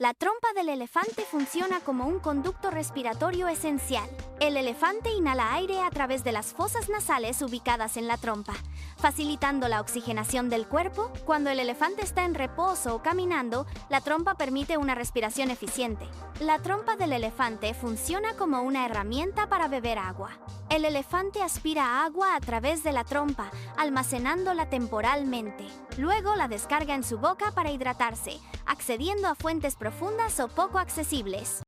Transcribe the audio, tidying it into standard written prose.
La trompa del elefante funciona como un conducto respiratorio esencial. El elefante inhala aire a través de las fosas nasales ubicadas en la trompa, facilitando la oxigenación del cuerpo. Cuando el elefante está en reposo o caminando, la trompa permite una respiración eficiente. La trompa del elefante funciona como una herramienta para beber agua. El elefante aspira agua a través de la trompa, almacenándola temporalmente. Luego la descarga en su boca para hidratarse, accediendo a fuentes profundas o poco accesibles.